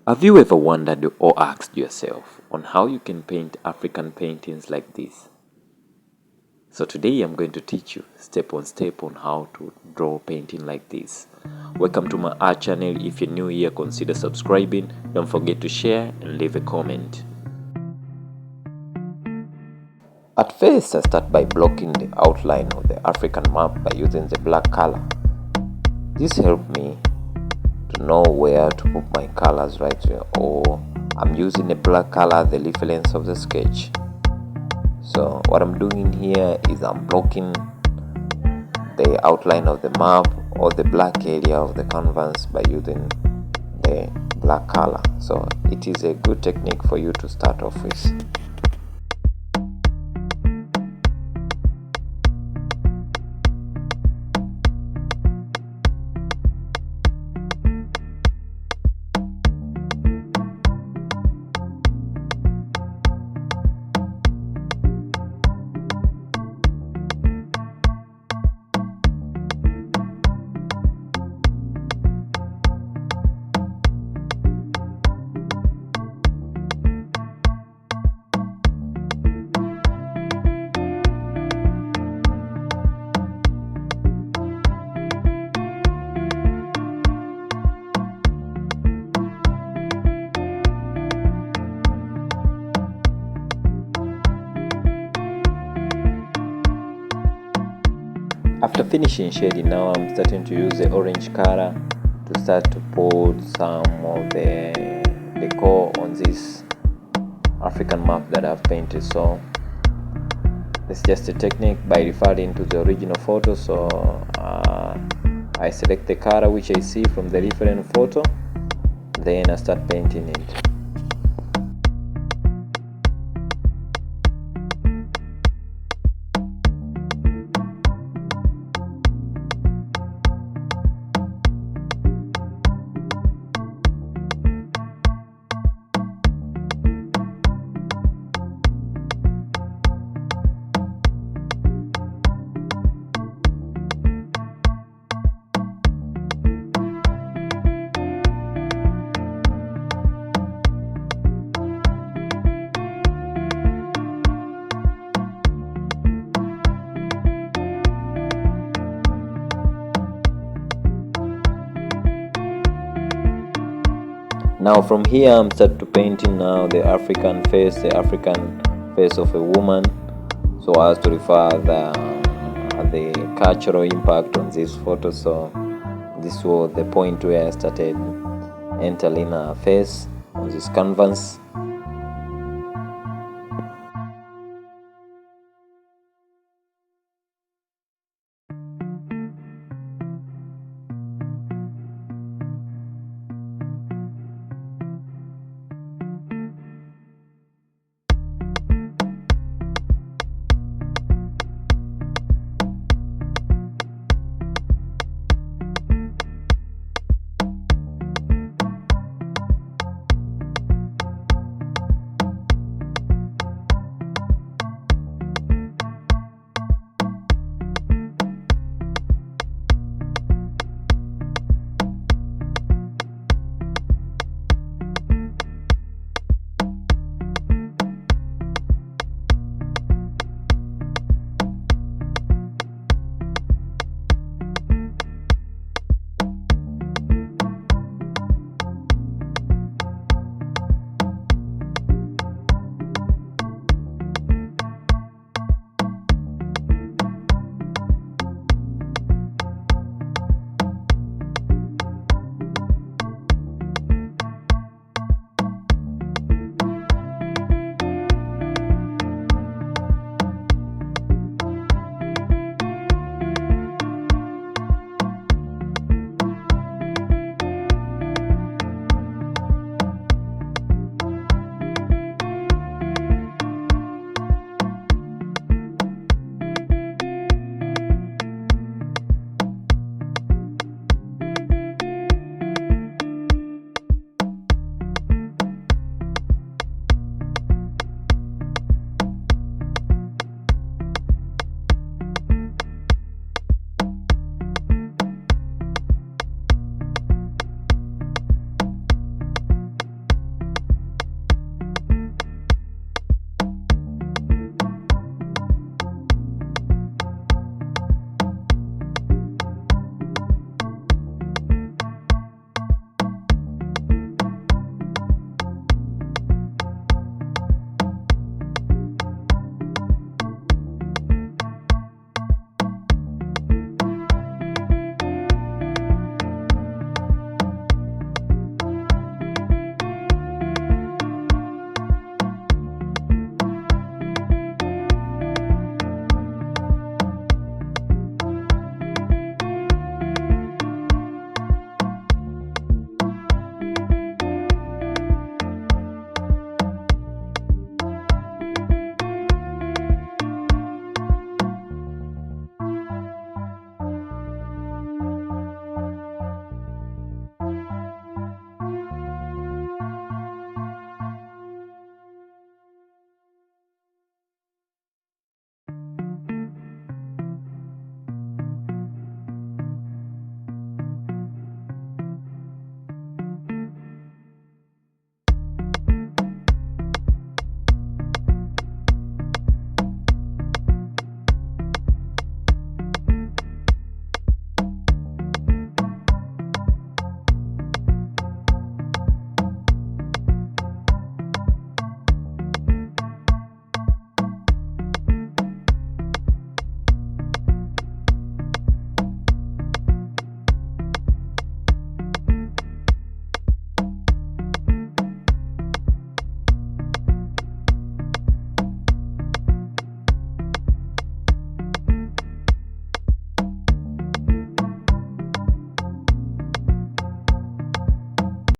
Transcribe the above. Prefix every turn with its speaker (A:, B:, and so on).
A: Have you ever wondered or asked yourself on how you can paint African paintings like this? So today I'm going to teach you step on step on how to draw a painting like this. Welcome to my art channel. If you're new here, consider subscribing. Don't forget to share and leave a comment. At first, I start by blocking the outline of the African map by using the black color. This helped me to know where to put my colors right here, or I'm using a black color the reference of the sketch. So what I'm doing here is I'm blocking the outline of the map or the black area of the canvas by using the black color. So it is a good technique for you to start off with. After finishing shading, now I'm starting to use the orange color to start to put some of the decor on this African map that I've painted. So it's just a technique by referring to the original photo. So I select the color which I see from the reference photo, then I start painting it. Now from here I'm start to painting now the African face of a woman, so as to refer the cultural impact on this photo. So this was the point where I started entering her face on this canvas.